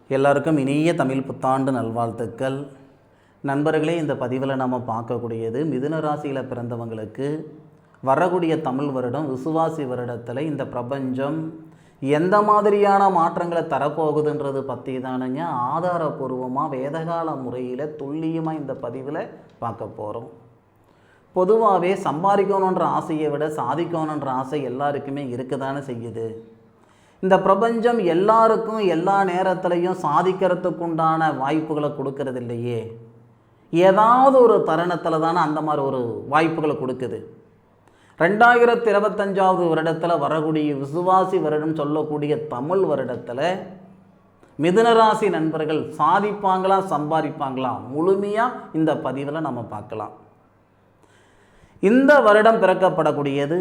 எல்லாருக்கும் இனிய தமிழ் புத்தாண்டு நல்வாழ்த்துக்கள். நண்பர்களே, இந்த பதிவில் நம்ம பார்க்கக்கூடியது மிதுன ராசியில் பிறந்தவங்களுக்கு வரக்கூடிய தமிழ் வருடம் விசுவாசி வருடத்தில் இந்த பிரபஞ்சம் எந்த மாதிரியான மாற்றங்களை தரப்போகுதுன்றது பற்றி தானுங்க ஆதாரபூர்வமாக வேதகால முறையில் துல்லியமாக இந்த பதிவில் பார்க்க போகிறோம். பொதுவாகவே சம்பாதிக்கணுன்ற ஆசையை விட சாதிக்கணுன்ற ஆசை எல்லாருக்குமே இருக்குதானே செய்யுது. இந்த பிரபஞ்சம் எல்லாருக்கும் எல்லா நேரத்துலையும் சாதிக்கிறதுக்குண்டான வாய்ப்புகளை கொடுக்கறது இல்லையே. ஏதாவது ஒரு தருணத்தில் தானே அந்த மாதிரி ஒரு வாய்ப்புகளை கொடுக்குது. 2025 வருடத்தில் வரக்கூடிய விசுவாசி வருடம் சொல்லக்கூடிய தமிழ் வருடத்தில் மிதுனராசி நண்பர்கள் சாதிப்பாங்களா சம்பாதிப்பாங்களா முழுமையாக இந்த பதிவில் நம்ம பார்க்கலாம். இந்த வருடம் பிறக்கப்படக்கூடியது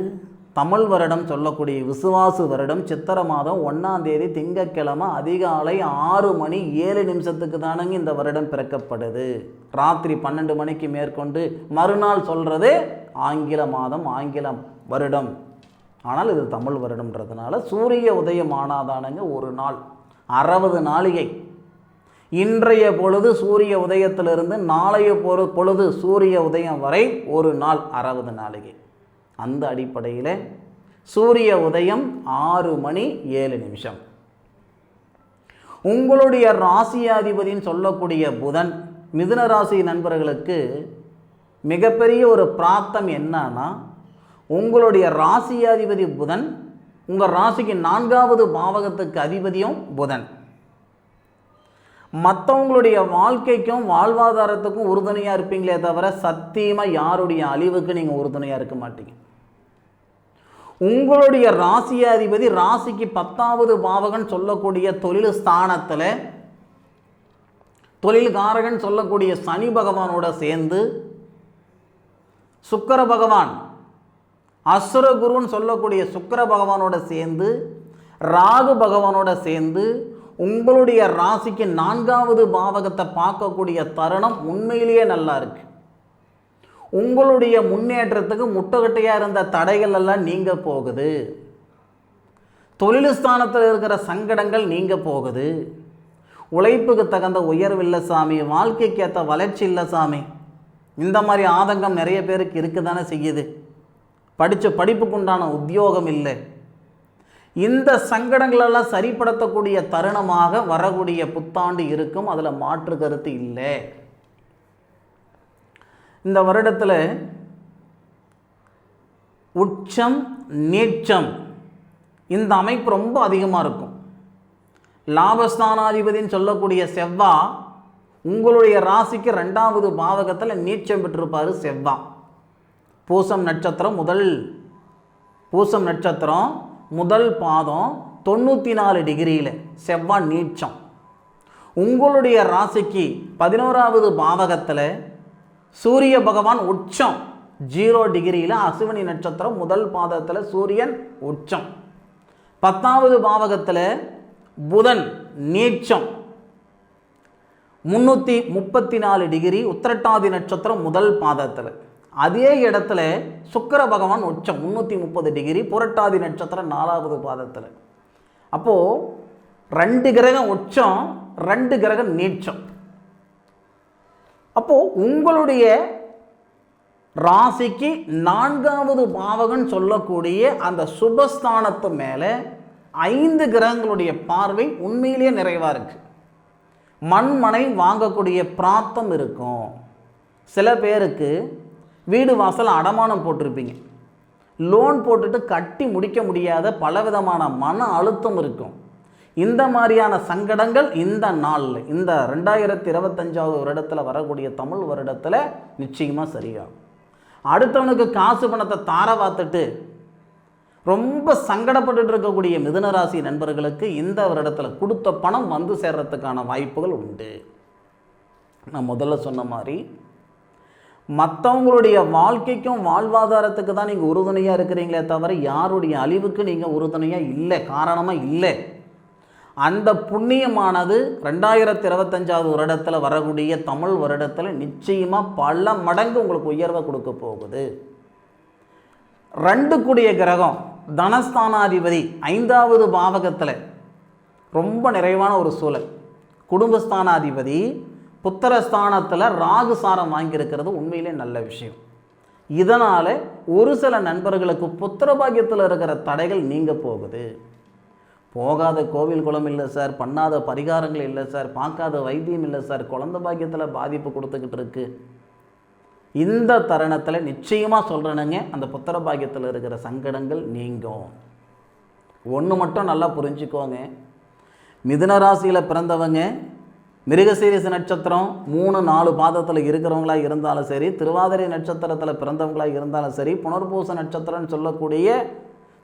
தமிழ் வருடம் சொல்லக்கூடிய விசுவாசு வருடம் சித்திரை மாதம் 1ஆம் தேதி திங்கட்கிழமை அதிகாலை 6:07 தானங்க இந்த வருடம் பிறக்கப்படுது. ராத்திரி 12 மணிக்கு மேற்கொண்டு மறுநாள் சொல்கிறது ஆங்கில மாதம் ஆங்கில வருடம். ஆனால் இது தமிழ் வருடம்ன்றதுனால சூரிய உதயம் ஆனாதானங்க ஒரு நாள் 60 நாளிகை. இன்றைய பொழுது சூரிய உதயத்திலிருந்து நாளைய பொழுது சூரிய உதயம் வரை ஒரு நாள் 60 நாளிகை. அந்த அடிப்படையில் சூரிய உதயம் 6:07. உங்களுடைய ராசியாதிபதின்னு சொல்லக்கூடிய புதன் மிதுன ராசி நண்பர்களுக்கு மிகப்பெரிய ஒரு பிராப்தம் என்னன்னா, உங்களுடைய ராசியாதிபதி புதன் உங்கள் ராசிக்கு 4வது பாவகத்துக்கு அதிபதியும் புதன். மற்றவங்களுடைய வாழ்க்கைக்கும் வாழ்வாதாரத்துக்கும் உறுதுணையாக இருப்பீங்களே தவிர சத்தியமாக யாருடைய அழிவுக்கு நீங்கள் உறுதுணையாக இருக்க மாட்டீங்க. உங்களுடைய ராசியாதிபதி ராசிக்கு 10வது பாவகன் சொல்லக்கூடிய தொழில் ஸ்தானத்தில் தொழில்காரகன் சொல்லக்கூடிய சனி பகவானோட சேர்ந்து சுக்கிர பகவான் அசுர குருன்னு சொல்லக்கூடிய சுக்கிர பகவானோட சேர்ந்து ராகு பகவானோட சேர்ந்து உங்களுடைய ராசிக்கு 4வது பாவகத்தை பார்க்கக்கூடிய தருணம் உண்மையிலேயே நல்லா இருக்கு. உங்களுடைய முன்னேற்றத்துக்கு முட்டுக்கட்டையாக இருந்த தடைகள் எல்லாம் நீங்க போகுது. தொழில் ஸ்தானத்தில் இருக்கிற சங்கடங்கள் நீங்க போகுது. உழைப்புக்கு தகுந்த உயர்வு இல்லை சாமி, வாழ்க்கைக்கு ஏற்ற வளர்ச்சி இல்லை சாமி, இந்த மாதிரி ஆதங்கம் நிறைய பேருக்கு இருக்குதானே செய்யுது. படித்த படிப்புக்குண்டான உத்தியோகம் இல்லை. இந்த சங்கடங்களெல்லாம் சரிப்படுத்தக்கூடிய தருணமாக வரக்கூடிய புத்தாண்டு இருக்கும். அதில் மாற்று கருத்து இல்லை. இந்த வருடத்தில் உச்சம் நீச்சம் இந்த அமைப்பு ரொம்ப அதிகமாக இருக்கும். லாபஸ்தானாதிபதினு சொல்லக்கூடிய செவ்வாய் உங்களுடைய ராசிக்கு 2வது பாவகத்தில் நீச்சம் பெற்றிருப்பார். செவ்வாய் பூசம் நட்சத்திரம் முதல் பாதம் 94 டிகிரியில் செவ்வாய் நீச்சம். உங்களுடைய ராசிக்கு 11வது பாவகத்தில் சூரிய பகவான் உச்சம் 0 டிகிரியில் அசுவினி நட்சத்திரம் முதல் பாதத்தில் சூரியன் உச்சம். 10வது பாவகத்தில் புதன் நீச்சம் 334 டிகிரி உத்திரட்டாதி நட்சத்திரம் முதல் பாதத்தில். அதே இடத்துல சுக்கிர பகவான் உச்சம் 330 டிகிரி புரட்டாதி நட்சத்திரம் 4வது பாதத்தில். அப்போது 2 கிரகம் உச்சம் 2 கிரகம் நீச்சம். அப்போது உங்களுடைய ராசிக்கு 4வது பாவகன் சொல்லக்கூடிய அந்த சுபஸ்தானத்து மேலே 5 கிரகங்களுடைய பார்வை உண்மையிலேயே நிறைவாக இருக்குது. மண்மனை வாங்கக்கூடிய பிராப்தம் இருக்கும். சில பேருக்கு வீடு வாசல் அடமானம் போட்டிருப்பீங்க. லோன் போட்டுட்டு கட்டி முடிக்க முடியாத பலவிதமான மன அழுத்தம் இருக்கும். இந்த மாதிரியான சங்கடங்கள் இந்த நாளில் இந்த 2025 வருடத்தில் வரக்கூடிய தமிழ் வருடத்தில் நிச்சயமாக சரியாகும். அடுத்தவனுக்கு காசு பணத்தை தார பார்த்துட்டு ரொம்ப சங்கடப்பட்டு இருக்கக்கூடிய மிதுனராசி நண்பர்களுக்கு இந்த வருடத்தில் கொடுத்த பணம் வந்து சேர்றதுக்கான வாய்ப்புகள் உண்டு. நான் முதல்ல சொன்ன மாதிரி மற்றவங்களுடைய வாழ்க்கைக்கும் வாழ்வாதாரத்துக்கு தான் நீங்கள் உறுதுணையாக இருக்கிறீங்களே தவிர யாருடைய அழிவுக்கு நீங்கள் உறுதுணையாக இல்லை, காரணமாக இல்லை. அந்த புண்ணியமானது 2025 வருடத்தில் வரக்கூடிய தமிழ் வருடத்தில் நிச்சயமாக பல மடங்கு உங்களுக்கு உயர்வை கொடுக்க போகுது. 2 கூடிய கிரகம் தனஸ்தானாதிபதி 5வது பாவகத்தில் ரொம்ப நிறைவான ஒரு சூழல். குடும்பஸ்தானாதிபதி புத்திரஸ்தானத்தில் ராகு சாரம் வாங்கியிருக்கிறது உண்மையிலே நல்ல விஷயம். இதனால் ஒரு சில நண்பர்களுக்கு புத்திர பாக்கியத்தில் இருக்கிற தடைகள் நீங்க போகுது. போகாத கோவில் குளம் இல்லை சார், பண்ணாத பரிகாரங்கள் இல்லை சார், பார்க்காத வைத்தியம் இல்லை சார், குழந்தை பாக்கியத்தில் பாதிப்பு கொடுத்துக்கிட்டு இருக்கு. இந்த தருணத்தில் நிச்சயமாக சொல்கிறேனுங்க, அந்த புத்திர பாக்கியத்தில் இருக்கிற சங்கடங்கள் நீங்கும். ஒன்று மட்டும் நல்லா புரிஞ்சுக்கோங்க, மிதுன ராசியில் பிறந்தவங்க மிருகசீரிச நட்சத்திரம் 3-4 பாதத்தில் இருக்கிறவங்களா இருந்தாலும் சரி, திருவாதிரை நட்சத்திரத்தில் பிறந்தவங்களாக இருந்தாலும் சரி, புனர்பூச நட்சத்திரம்னு சொல்லக்கூடிய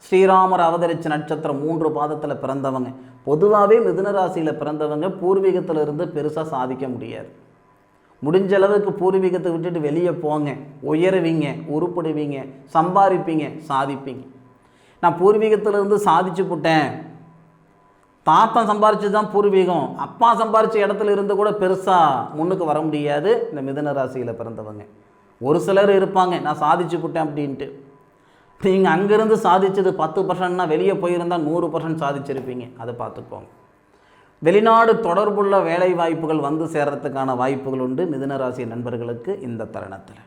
ஸ்ரீராமர் அவதரிச்ச நட்சத்திரம் 3 பாதத்தில் பிறந்தவங்க, பொதுவாகவே மிதுன ராசியில் பிறந்தவங்க பூர்வீகத்தில் இருந்து பெருசாக சாதிக்க முடியாது. முடிஞ்ச அளவுக்கு பூர்வீகத்தை விட்டுட்டு வெளியே போங்க, உயருவீங்க, உருப்படுவீங்க, சம்பாதிப்பீங்க, சாதிப்பீங்க. நான் பூர்வீகத்திலிருந்து சாதிச்சு போட்டேன், தாத்தா சம்பாரிச்சு தான் பூர்வீகம், அப்பா சம்பாரிச்ச இடத்துல இருந்து கூட பெருசாக முன்னுக்கு வர முடியாது இந்த மிதுன ராசியில் பிறந்தவங்க. ஒரு சிலர் இருப்பாங்க, நான் சாதிச்சு போட்டேன் அப்படின்ட்டு. நீங்கள் அங்கேருந்து சாதிச்சது 10%னா வெளியே போயிருந்தால் 100% சாதிச்சிருப்பீங்க. அதை பார்த்துக்கோங்க. வெளிநாடு தொடர்புள்ள வேலை வாய்ப்புகள் வந்து சேர்றதுக்கான வாய்ப்புகள் உண்டு மிதுன ராசி நண்பர்களுக்கு இந்த தருணத்தில்.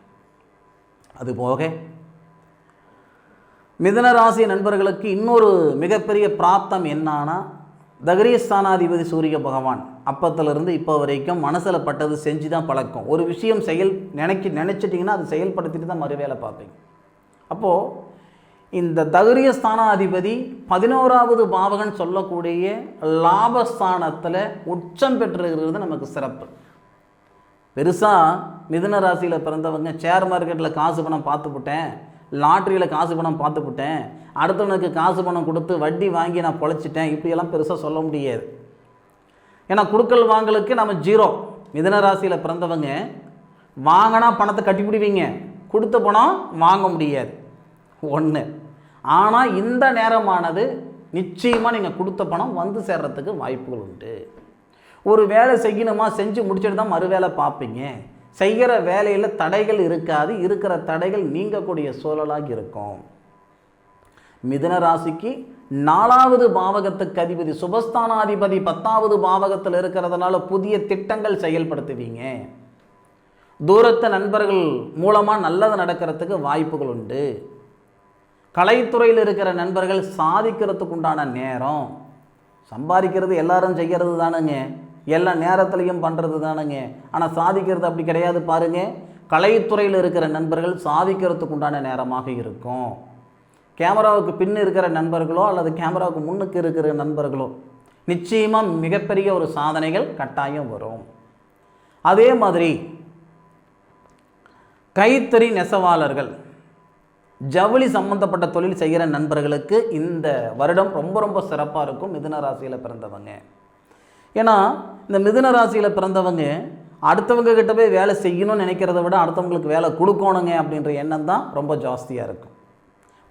அதுபோக மிதுன ராசி நண்பர்களுக்கு இன்னொரு மிகப்பெரிய பிராப்தம் என்னன்னா, தகரியஸ்தானாதிபதி சூரிய பகவான் அப்பத்திலிருந்து இப்போ வரைக்கும் மனசில் பட்டது செஞ்சு தான் பழக்கம். ஒரு விஷயம் நினச்சிட்டிங்கன்னா அது செயல்படுத்திட்டு தான் மறுவேலை பார்ப்பீங்க. அப்போது இந்த தகரியஸ்தானாதிபதி 11வது பாவகன் சொல்லக்கூடிய லாபஸ்தானத்தில் உச்சம் பெற்றிருக்கிறது நமக்கு சிறப்பு. பெருசாக மிதுன ராசியில் பிறந்தவங்க ஷேர் மார்க்கெட்டில் காசு பணம் பார்த்துப்புட்டேன், லாட்ரியில் காசு பணம் பார்த்துப்புட்டேன், அடுத்தவனுக்கு காசு பணம் கொடுத்து வட்டி வாங்கி நான் பொழைச்சிட்டேன், இப்படியெல்லாம் பெருசாக சொல்ல முடியாது. ஏன்னா குடுக்கல் வாங்கலுக்கு நம்ம 0. மிதுன ராசியில் பிறந்தவங்க வாங்கினா பணத்தை கட்டிப்பிடுவீங்க, கொடுத்த பணம் வாங்க முடியாது ஒன்று. ஆனால் இந்த நேரமானது நிச்சயமாக நீங்கள் கொடுத்த பணம் வந்து சேர்றதுக்கு வாய்ப்புகள் உண்டு. ஒரு வேலை செய்யணுமா, செஞ்சு முடிச்சுட்டு தான் மறுவேலை பார்ப்பீங்க. செய்கிற வேலையில் தடைகள் இருக்காது, இருக்கிற தடைகள் நீங்கக்கூடிய சூழலாக இருக்கும். மிதுன ராசிக்கு 4வது பாவகத்துக்கு அதிபதி சுபஸ்தானாதிபதி 10வது பாவகத்தில் இருக்கிறதுனால புதிய திட்டங்கள் செயல்படுத்துவீங்க. தூரத்து நண்பர்கள் மூலமாக நல்லது நடக்கிறதுக்கு வாய்ப்புகள் உண்டு. கலைத்துறையில் இருக்கிற நண்பர்கள் சாதிக்கிறதுக்கு உண்டான நேரம். சம்பாதிக்கிறது எல்லாரும் செய்கிறது தானுங்க, எல்லா நேரத்துலையும் பண்ணுறது தானுங்க. ஆனால் சாதிக்கிறது அப்படி கிடையாது பாருங்கள். கலைத்துறையில் இருக்கிற நண்பர்கள் சாதிக்கிறதுக்கு உண்டான நேரமாக இருக்கும். கேமராவுக்கு பின் இருக்கிற நண்பர்களோ அல்லது கேமராவுக்கு முன்னுக்கு இருக்கிற நண்பர்களோ நிச்சயமாக மிகப்பெரிய ஒரு சாதனைகள் கட்டாயம் வரும். அதே மாதிரி கைத்தறி நெசவாளர்கள், ஜவுளி சம்பந்தப்பட்ட தொழில் செய்கிற நண்பர்களுக்கு இந்த வருடம் ரொம்ப ரொம்ப சிறப்பாக இருக்கும் மிதுன ராசியில் பிறந்தவங்க. ஏன்னா இந்த மிதுன ராசியில் பிறந்தவங்க அடுத்தவங்க கிட்ட போய் வேலை செய்யணும்னு நினைக்கிறத விட அடுத்தவங்களுக்கு வேலை கொடுக்கணுங்க அப்படின்ற எண்ணம் தான் ரொம்ப ஜாஸ்தியாக இருக்கும்.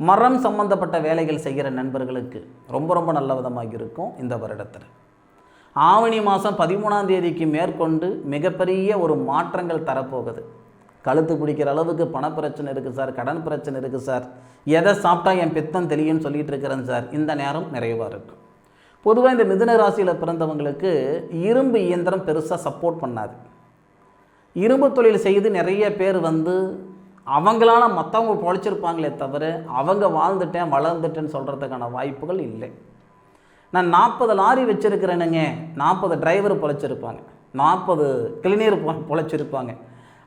மரம் சம்பந்தப்பட்ட வேலைகள் செய்கிற நண்பர்களுக்கு ரொம்ப ரொம்ப நல்ல விதமாக இருக்கும் இந்த வருடத்தில். ஆவணி மாதம் 13ஆம் தேதிக்கு மேற்கொண்டு மிகப்பெரிய ஒரு மாற்றங்கள் தரப்போகுது. கழுத்து பிடிக்கிற அளவுக்கு பணப்பிரச்சனை இருக்குது சார், கடன் பிரச்சனை இருக்குது சார், எதை சாப்பிட்டா என் பித்தம் தெரியும்னு சொல்லிட்டு இருக்கிறேன் சார், இந்த நேரம் நிறைவாக இருக்கும். பொதுவாக இந்த மிதுன ராசியில் பிறந்தவங்களுக்கு இரும்பு இயந்திரம் பெருசாக சப்போர்ட் பண்ணாது. இரும்பு தொழில் செய்து நிறைய பேர் அவங்களால மற்றவங்க பொழைச்சிருப்பாங்களே தவிர அவங்க வாழ்ந்துட்டேன் வளர்ந்துட்டேன்னு சொல்கிறதுக்கான வாய்ப்புகள் இல்லை. நான் 40 லாரி வச்சுருக்கிறேனுங்க, 40 டிரைவர் பொழைச்சிருப்பாங்க, 40 கிளீனர் பொழைச்சிருப்பாங்க.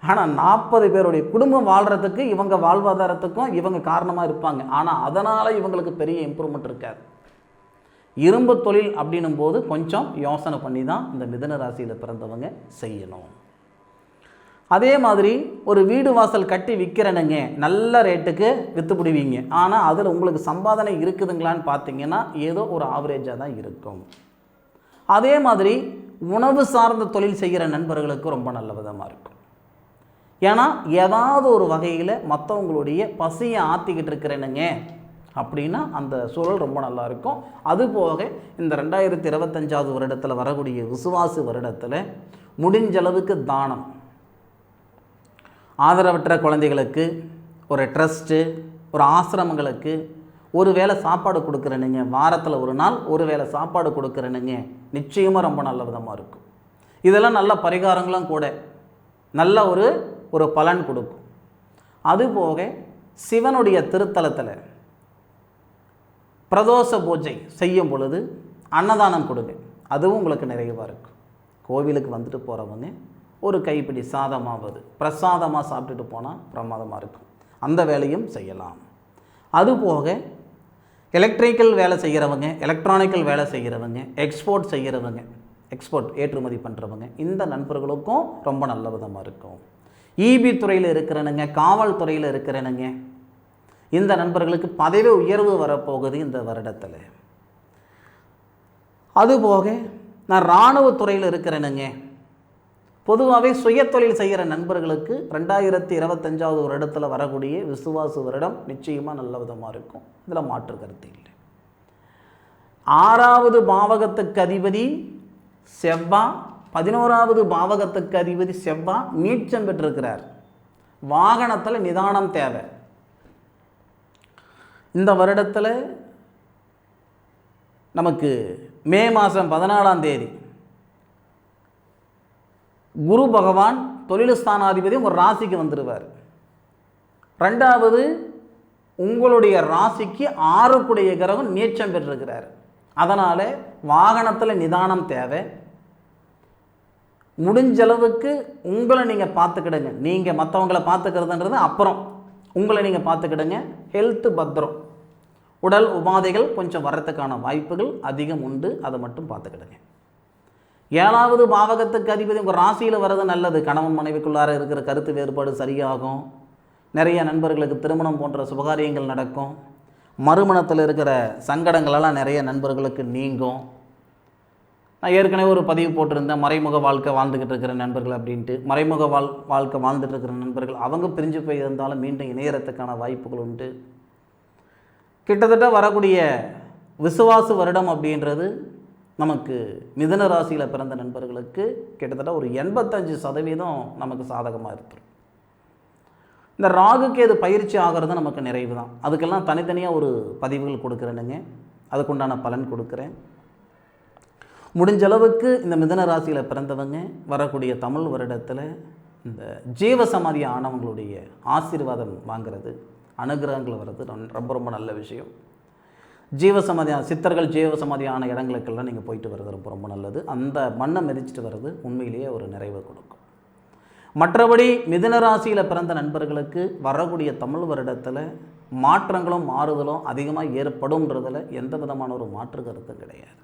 ஆனால் 40 பேருடைய குடும்பம் வாழ்கிறதுக்கு இவங்க வாழ்வாதாரத்துக்கும் இவங்க காரணமாக இருப்பாங்க. ஆனால் அதனால் இவங்களுக்கு பெரிய இம்ப்ரூவ்மெண்ட் இருக்காது. இரும்பு தொழில் அப்படின்னும் போது கொஞ்சம் யோசனை பண்ணி தான் இந்த மிதுன ராசியில் பிறந்தவங்க செய்யணும். அதே மாதிரி ஒரு வீடு வாசல் கட்டி விற்கிறனுங்க, நல்ல ரேட்டுக்கு விற்றுப்பிடுவீங்க. ஆனால் அதில் உங்களுக்கு சம்பாதனை இருக்குதுங்களான்னு பார்த்தீங்கன்னா ஏதோ ஒரு ஆவரேஜாக தான் இருக்கும். அதே மாதிரி உணவு சார்ந்த தொழில் செய்கிற நண்பர்களுக்கு ரொம்ப நல்ல விதமாக இருக்கும். ஏன்னா ஏதாவது ஒரு வகையில் மற்றவங்களுடைய பசியை ஆற்றிக்கிட்டு இருக்கிறேனுங்க அப்படின்னா அந்த சூழல் ரொம்ப நல்லாயிருக்கும். அதுபோக இந்த 2025வது வருடத்தில் வரக்கூடிய விசுவாசி வருடத்தில் முடிஞ்சளவுக்கு தானம், ஆதரவற்ற குழந்தைகளுக்கு ஒரு ட்ரஸ்ட்டு, ஒரு ஆசிரமங்களுக்கு ஒரு வேளை சாப்பாடு கொடுக்குறேனுங்க, வாரத்தில் ஒரு நாள் ஒரு வேளை சாப்பாடு கொடுக்குறேனுங்க, நிச்சயமாக ரொம்ப நல்ல விதமாக இருக்கும். இதெல்லாம் நல்ல பரிகாரங்களும் கூட நல்ல ஒரு பலன் கொடுக்கும். அதுபோக சிவனுடைய திருத்தலத்தில் பிரதோஷ பூஜை செய்யும் பொழுது அன்னதானம் கொடுங்க, அதுவும் உங்களுக்கு நிறைவாக இருக்கும். கோவிலுக்கு வந்துட்டு போகிறவங்க ஒரு கைப்பிடி சாதமாவது பிரசாதமாக சாப்பிட்டுட்டு போனால் பிரமாதமாக இருக்கும், அந்த வேலையும் செய்யலாம். அதுபோக எலக்ட்ரிக்கல் வேலை செய்கிறவங்க, எலக்ட்ரானிக்கல் வேலை செய்கிறவங்க, எக்ஸ்போர்ட் செய்கிறவங்க, எக்ஸ்போர்ட் ஏற்றுமதி பண்ணுறவங்க, இந்த நண்பர்களுக்கும் ரொம்ப நல்ல விதமாக இருக்கும். இபி துறையில் இருக்கிறனுங்க, காவல்துறையில் இருக்கிறனுங்க, இந்த நண்பர்களுக்கு பதவி உயர்வு வரப்போகுது இந்த வருடத்தில். அதுபோக நான் இராணுவத்துறையில் இருக்கிறேனுங்க, பொதுவாகவே சுயத்தொழில் செய்கிற நண்பர்களுக்கு 2025 வருடத்தில் வரக்கூடிய விசுவாச வருடம் நிச்சயமாக நல்ல விதமாக இருக்கும், இதில் மாற்று கருத்து இல்லை. 6வது பாவகத்துக்கு அதிபதி செவ்வாய், 11வது பாவகத்துக்கு அதிபதி செவ்வாய் நீச்சம் பெற்றிருக்கிறார். வாகனத்தில் நிதானம் தேவை. இந்த வருடத்தில் நமக்கு மே மாதம் 14ஆம் தேதி குரு பகவான் தொழில் ஸ்தானாதிபதி ஒரு ராசிக்கு வந்துடுவார். 2வது உங்களுடைய ராசிக்கு 6க்குடைய கிரகம் நீச்சம் பெற்றிருக்கிறார். அதனால் வாகனத்தில் நிதானம் தேவை. முடிஞ்சளவுக்கு உங்களை நீங்கள் பார்த்துக்கிடுங்க. நீங்கள் மற்றவங்களை பார்த்துக்கிறதுன்றது அப்புறம், உங்களை நீங்கள் பார்த்துக்கிடுங்க. ஹெல்த்து பத்திரம், உடல் உபாதைகள் கொஞ்சம் வர்றதுக்கான வாய்ப்புகள் அதிகம் உண்டு, அதை மட்டும் பார்த்துக்கிடுங்க. 7வது பாவகத்துக்கு அதிபதி உங்கள் ராசியில் வர்றது நல்லது. கணவன் மனைவிக்குள்ளார இருக்கிற கருத்து வேறுபாடு சரியாகும். நிறைய நண்பர்களுக்கு திருமணம் போன்ற சுபகாரியங்கள் நடக்கும். மறுமணத்தில் இருக்கிற சங்கடங்களெல்லாம் நிறைய நண்பர்களுக்கு நீங்கும். நான் ஏற்கனவே ஒரு பதிவு போட்டிருந்தேன், மறைமுக வாழ்க்கை வாழ்ந்துக்கிட்டு இருக்கிற நண்பர்கள் அப்படின்ட்டு. மறைமுக வாழ்க்கை வாழ்ந்துட்டு இருக்கிற நண்பர்கள் அவங்க பிரிஞ்சு போய் இருந்தாலும் மீண்டும் இணையறதுக்கான வாய்ப்புகள் உண்டு. கிட்டத்தட்ட வரக்கூடிய விசுவாச வருடம் அப்படின்றது நமக்கு மிதுன ராசியில் பிறந்த நண்பர்களுக்கு கிட்டத்தட்ட ஒரு 85% நமக்கு சாதகமாக இருக்கும். இந்த ராகுக்கு இது பயிற்சி ஆகிறது நமக்கு நிறைவு தான். அதுக்கெல்லாம் தனித்தனியாக ஒரு பதிவுகள் கொடுக்குறேனுங்க, அதுக்குண்டான பலன் கொடுக்குறேன். முடிஞ்சளவுக்கு இந்த மிதுன ராசியில் பிறந்தவங்க வரக்கூடிய தமிழ் வருடத்தில் இந்த ஜீவசமாதி ஆனவங்களுடைய ஆசீர்வாதம் வாங்கிறது, அனுகிரகங்கள் வர்றது ரொம்ப ரொம்ப நல்ல விஷயம். ஜீவசமாதியான சித்தர்கள் ஜீவசமாதியான இடங்களுக்கெல்லாம் நீங்கள் போயிட்டு வர்றது ரொம்ப ரொம்ப நல்லது. அந்த மண்ணை மிதிச்சுட்டு வர்றது உண்மையிலேயே ஒரு நிறைவை கொடுக்கும். மற்றபடி மிதுன ராசியில் பிறந்த நண்பர்களுக்கு வரக்கூடிய தமிழ் வருடத்தில் மாற்றங்களும் மாறுதலும் அதிகமாக ஏற்படும்ன்றதில் எந்த விதமான ஒரு மாற்று கருத்தும் கிடையாது.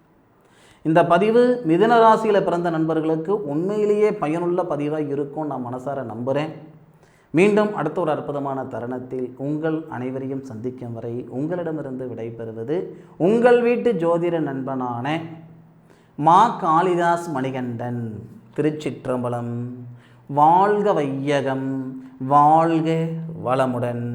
இந்த பதிவு மிதுன ராசியில் பிறந்த நண்பர்களுக்கு உண்மையிலேயே பயனுள்ள பதிவாக இருக்கும் நான் மனசார நம்புகிறேன். மீண்டும் அடுத்த ஒரு அற்புதமான தருணத்தில் உங்கள் அனைவரையும் சந்திக்கும் வரை உங்களிடமிருந்து விடைபெறுவது உங்கள் வீட்டு ஜோதிட நண்பனான மா காளிதாஸ் மணிகண்டன். திருச்சிற்றம்பலம். வாழ்க வையகம், வாழ்க வளமுடன்.